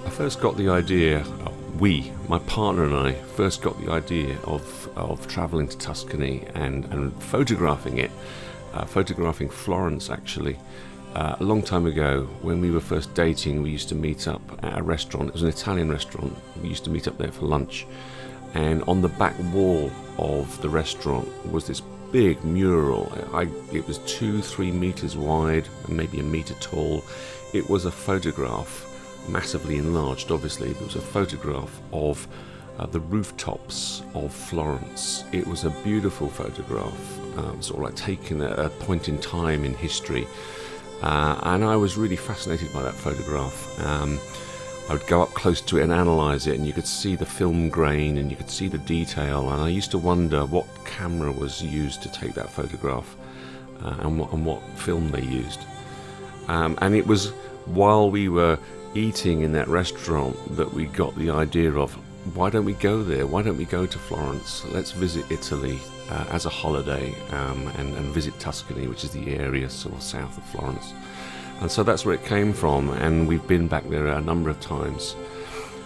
I first got the idea, my partner and I, first got the idea of travelling to Tuscany and photographing it, photographing Florence actually. A long time ago, when we were first dating, we used to meet up at a restaurant. It was an Italian restaurant. We used to meet up there for lunch. And on the back wall of the restaurant was this big mural. It was 2-3 meters wide and maybe a meter tall. It was a photograph, massively enlarged obviously. It was a photograph of the rooftops of Florence. It was a beautiful photograph, sort of like taken at a point in time in history. And I was really fascinated by that photograph. I would go up close to it and analyse it, and you could see the film grain and you could see the detail, and I used to wonder what camera was used to take that photograph, and what film they used. And it was while we were eating in that restaurant that we got the idea of, why don't we go there? Why don't we go to Florence? Let's visit Italy as a holiday, and visit Tuscany, which is the area sort of south of Florence. And so that's where it came from, and we've been back there a number of times.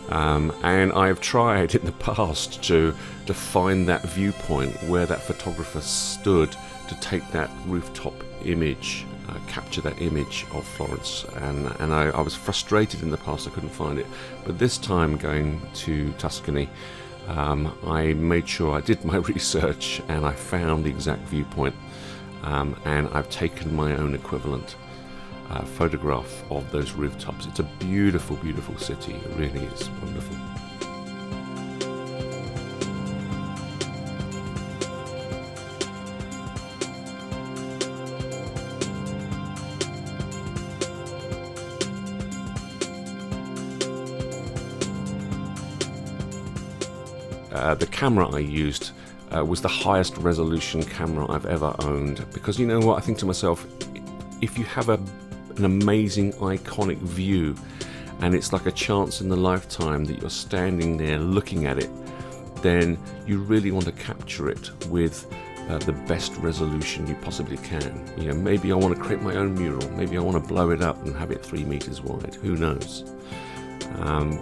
And I've tried in the past to find that viewpoint where that photographer stood to take that rooftop image, capture that image of Florence, and I was frustrated in the past I couldn't find it. But this time going to Tuscany, I made sure I did my research and I found the exact viewpoint, and I've taken my own equivalent photograph of those rooftops. It's a beautiful, beautiful city. It really is wonderful. The camera I used was the highest resolution camera I've ever owned, because you know what, I think to myself, if you have an amazing iconic view and it's like a chance in the lifetime that you're standing there looking at it, then you really want to capture it with the best resolution you possibly can. You know, maybe I want to create my own mural, maybe I want to blow it up and have it 3 meters wide, who knows.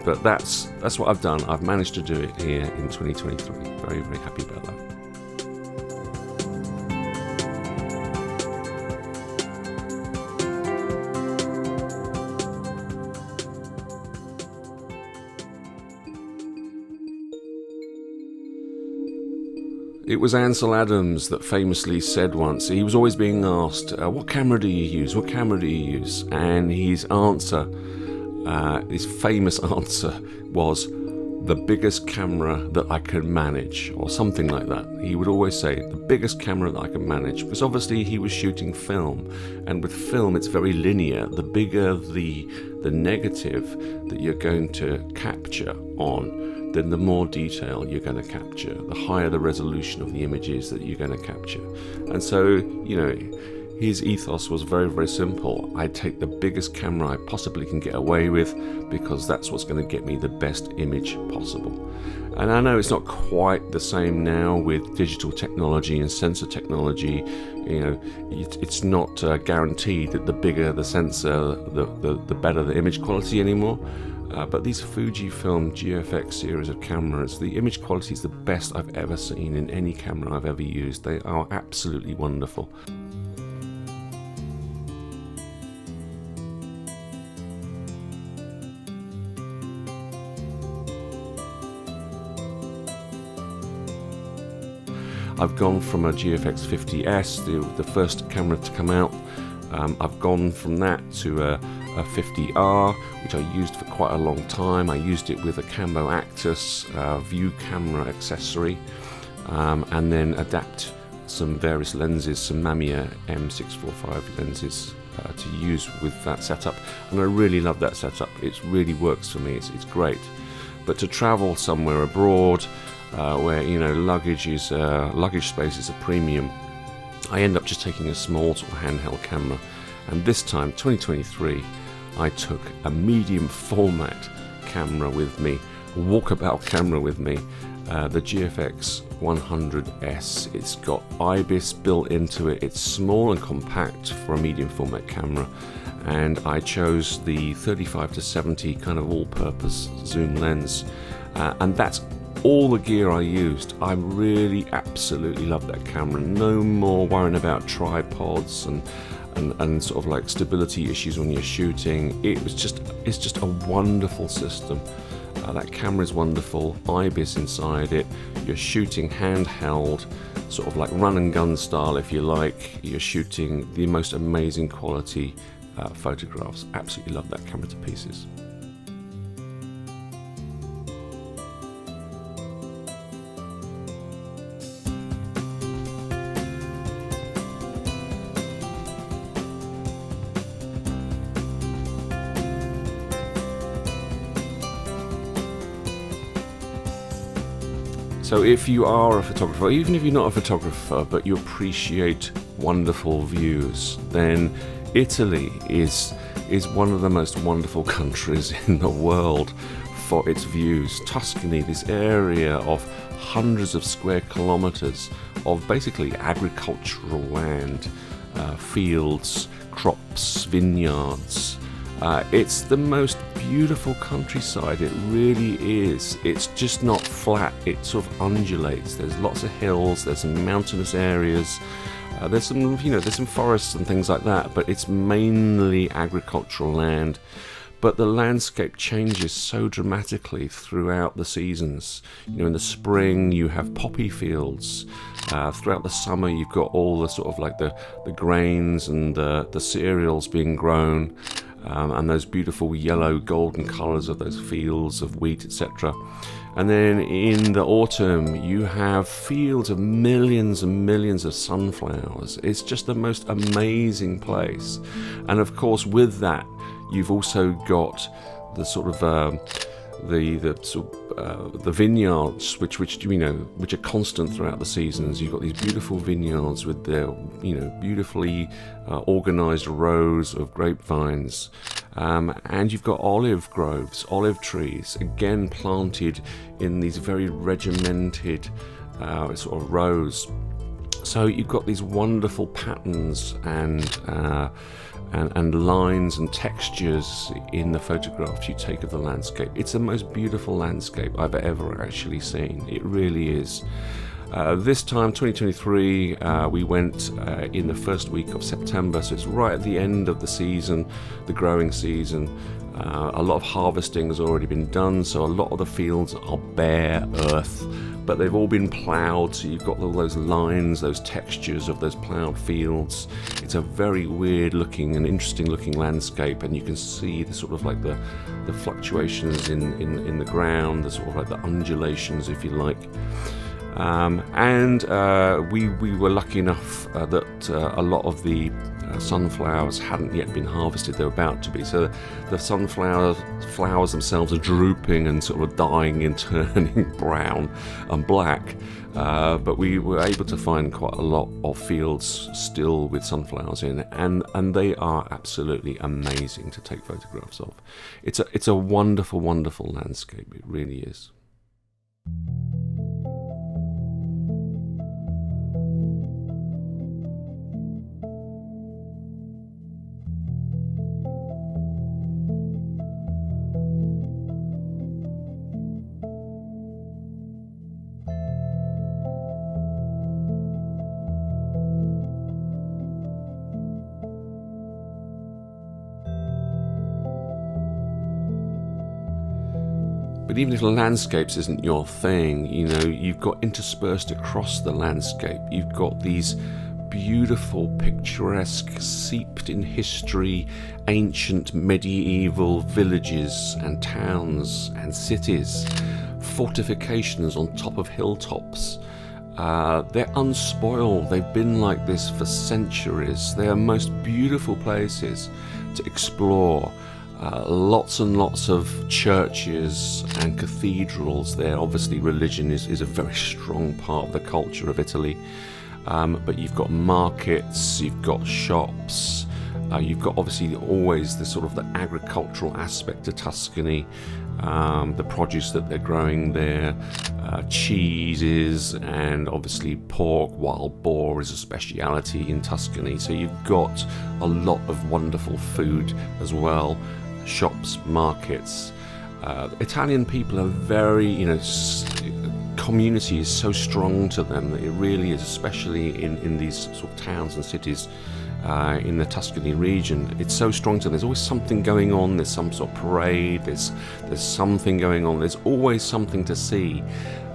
But that's what I've done. I've managed to do it here in 2023. Very, very happy about that. It was Ansel Adams that famously said once, he was always being asked, what camera do you use? What camera do you use? And his answer, his famous answer was, the biggest camera that I can manage, or something like that. He would always say, the biggest camera that I can manage, because obviously he was shooting film, and with film it's very linear. The bigger the negative that you're going to capture on, then the more detail you're going to capture, the higher the resolution of the images that you're going to capture. And so, you know, his ethos was very, very simple. I take the biggest camera I possibly can get away with, because that's what's going to get me the best image possible. And I know it's not quite the same now with digital technology and sensor technology. You know, it's not guaranteed that the bigger the sensor, the better the image quality anymore. But these Fujifilm GFX series of cameras, the image quality is the best I've ever seen in any camera I've ever used. They are absolutely wonderful. I've gone from a GFX100S, the first camera to come out. I've gone from that to a 50R, which I used for quite a long time. I used it with a Cambo Actus view camera accessory, and then adapt some various lenses, some Mamiya M645 lenses to use with that setup. And I really love that setup. It really works for me. It's great. But to travel somewhere abroad, where, you know, luggage space is a premium, I end up just taking a small sort of handheld camera. And this time, 2023, I took a medium format camera with me, a walkabout camera with me, the GFX100S. It's got IBIS built into it. It's small and compact for a medium format camera, and I chose the 35-70 kind of all-purpose zoom lens, and that's all the gear I used. I really absolutely love that camera. No more worrying about tripods and sort of like stability issues when you're shooting. It's just a wonderful system. That camera is wonderful, IBIS inside it. You're shooting handheld, sort of like run and gun style if you like. You're shooting the most amazing quality photographs. Absolutely love that camera to pieces. So if you are a photographer, even if you're not a photographer, but you appreciate wonderful views, then Italy is one of the most wonderful countries in the world for its views. Tuscany, this area of hundreds of square kilometers of basically agricultural land, fields, crops, vineyards. It's the most beautiful countryside, it really is. It's just not flat, it sort of undulates. There's lots of hills, there's some mountainous areas, there's some forests and things like that, but it's mainly agricultural land. But the landscape changes so dramatically throughout the seasons. In the spring you have poppy fields. Throughout the summer you've got all the sort of like the grains and the cereals being grown. And those beautiful yellow golden colours of those fields of wheat, etc. And then in the autumn you have fields of millions and millions of sunflowers. It's just the most amazing place. And of course with that you've also got the sort of the vineyards, which are constant throughout the seasons. You've got these beautiful vineyards with their beautifully organised rows of grapevines, and you've got olive groves, olive trees, again planted in these very regimented sort of rows. So you've got these wonderful patterns and lines and textures in the photographs you take of the landscape. It's the most beautiful landscape I've ever actually seen. It really is. This time, 2023, we went in the first week of September, so it's right at the end of the season, the growing season. A lot of harvesting has already been done, so a lot of the fields are bare earth, but they've all been ploughed, so you've got all those lines, those textures of those ploughed fields. It's a very weird looking and interesting looking landscape, and you can see the sort of like the fluctuations in the ground, the sort of like the undulations, if you like. We were lucky enough that a lot of the sunflowers hadn't yet been harvested. They were about to be, so the flowers themselves are drooping and sort of dying and turning brown and black, but we were able to find quite a lot of fields still with sunflowers in, and they are absolutely amazing to take photographs of. It's a wonderful landscape, it really is. But even if landscapes isn't your thing, you've got interspersed across the landscape, you've got these beautiful, picturesque, seeped in history, ancient medieval villages and towns and cities, fortifications on top of hilltops. They're unspoiled, they've been like this for centuries. They are most beautiful places to explore. Lots and lots of churches and cathedrals there. Obviously religion is a very strong part of the culture of Italy, but you've got markets, you've got shops, you've got obviously always the sort of the agricultural aspect of Tuscany, the produce that they're growing there, cheeses, and obviously pork. Wild boar is a speciality in Tuscany, so you've got a lot of wonderful food as well. Shops, markets. Italian people are very, community is so strong to them that it really is, especially in these sort of towns and cities in the Tuscany region. It's so strong to them. There's always something going on. There's some sort of parade. There's something going on. There's always something to see.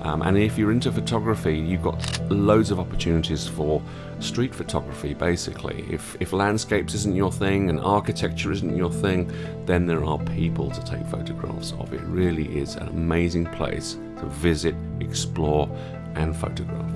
And if you're into photography, you've got loads of opportunities for street photography, basically. If landscapes isn't your thing and architecture isn't your thing, then there are people to take photographs of. It really is an amazing place to visit, explore, and photograph.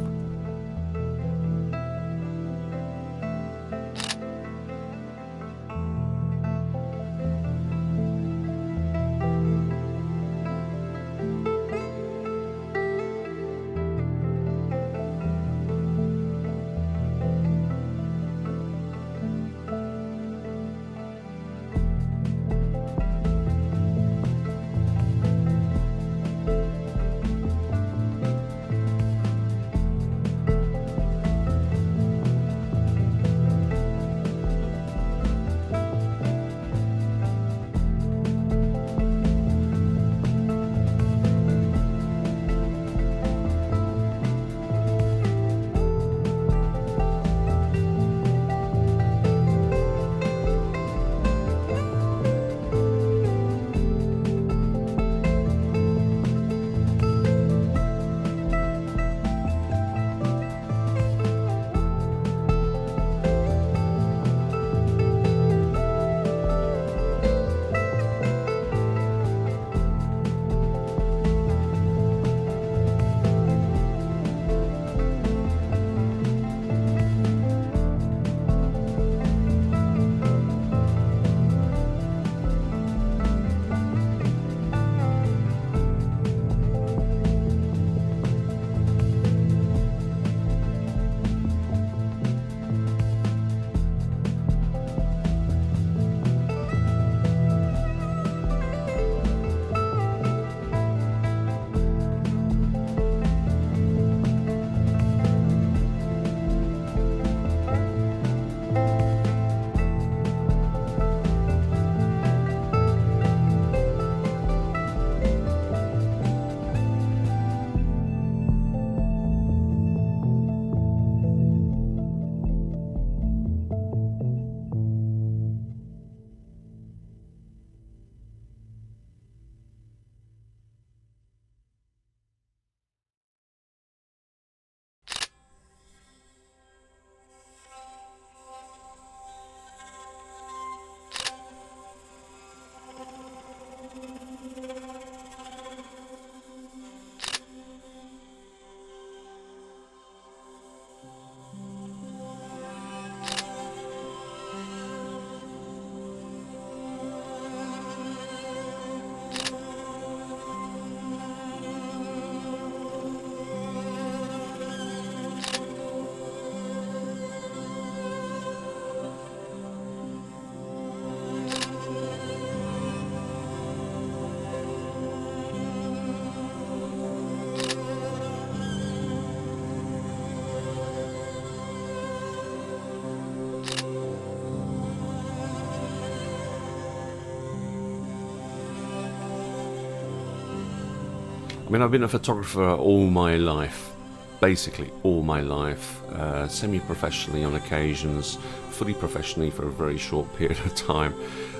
I mean, I've been a photographer all my life, basically all my life, semi-professionally on occasions, fully professionally for a very short period of time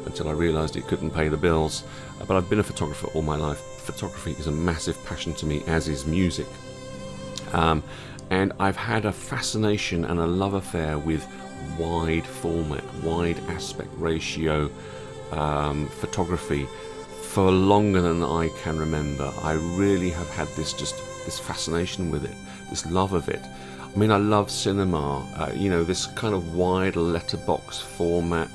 until I realised it couldn't pay the bills. But I've been a photographer all my life. Photography is a massive passion to me, as is music. And I've had a fascination and a love affair with wide format, wide aspect ratio photography for longer than I can remember. I really have had this fascination with it, this love of it. I mean, I love cinema, this kind of wide letterbox format.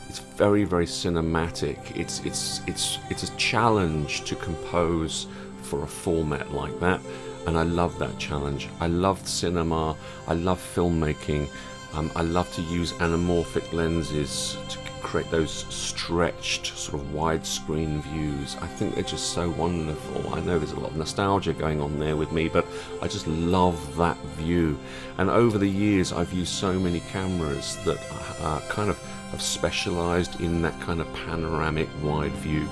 It's very, very cinematic. It's a challenge to compose for a format like that, and I love that challenge. I love cinema. I love filmmaking. I love to use anamorphic lenses to create those stretched sort of widescreen views. I think they're just so wonderful. I know there's a lot of nostalgia going on there with me, but I just love that view. And over the years I've used so many cameras that kind of have specialized in that kind of panoramic wide view.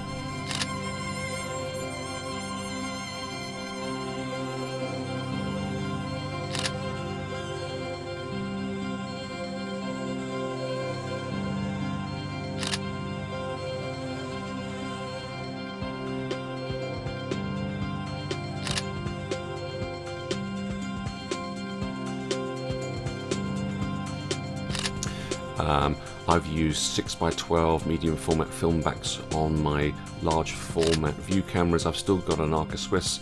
I've used 6x12 medium format film backs on my large format view cameras. I've still got an Arca Swiss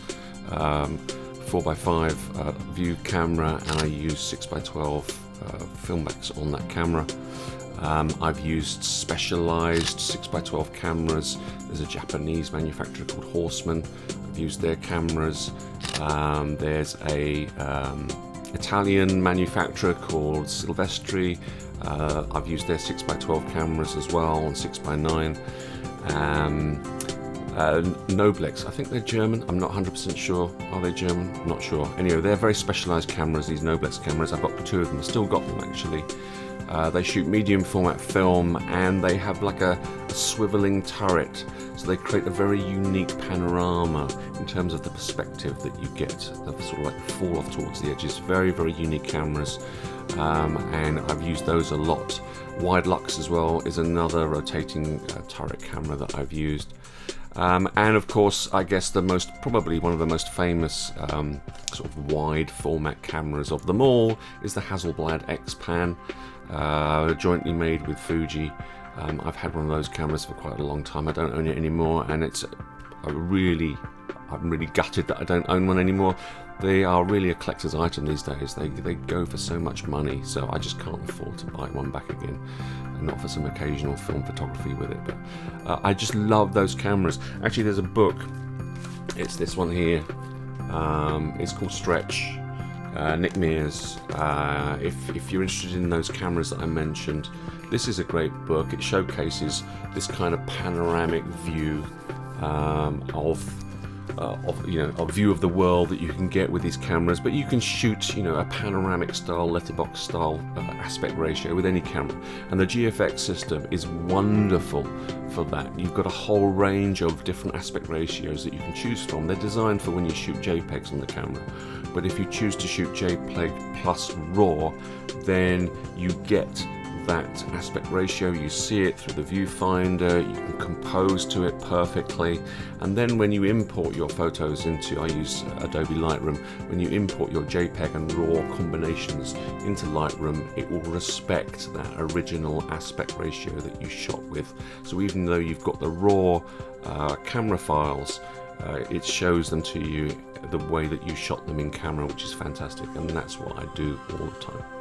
4x5 view camera, and I use 6x12 film backs on that camera. I've used specialized 6x12 cameras. There's a Japanese manufacturer called Horseman. I've used their cameras. There's a Italian manufacturer called Silvestri. I've used their 6x12 cameras as well on 6x9. Noblex, I think they're German. I'm not 100% sure. Are they German? I'm not sure. Anyway, they're very specialized cameras, these Noblex cameras. I've got two of them. I've still got them actually. They shoot medium format film, and they have like a swiveling turret, so they create a very unique panorama in terms of the perspective that you get, the sort of like fall off towards the edges. Very, very unique cameras, and I've used those a lot. Wide Lux as well is another rotating turret camera that I've used. And of course, I guess probably one of the most famous sort of wide format cameras of them all is the Hasselblad X-Pan, jointly made with Fuji. I've had one of those cameras for quite a long time. I don't own it anymore, and I'm really gutted that I don't own one anymore. They are really a collector's item these days. They go for so much money, so I just can't afford to buy one back again, and not for some occasional film photography with it. But I just love those cameras. Actually, there's a book. It's this one here. It's called Stretch. Nick Mears. If you're interested in those cameras that I mentioned, this is a great book. It showcases this kind of panoramic view of a view of the world that you can get with these cameras. But you can shoot a panoramic style, letterbox style aspect ratio with any camera, and the GFX system is wonderful for that. You've got a whole range of different aspect ratios that you can choose from. They're designed for when you shoot JPEGs on the camera, but if you choose to shoot JPEG plus RAW, then you get that aspect ratio. You see it through the viewfinder, you can compose to it perfectly, and then when you import your photos I use Adobe Lightroom, when you import your JPEG and RAW combinations into Lightroom, it will respect that original aspect ratio that you shot with. So even though you've got the raw camera files, it shows them to you the way that you shot them in camera, which is fantastic, and that's what I do all the time.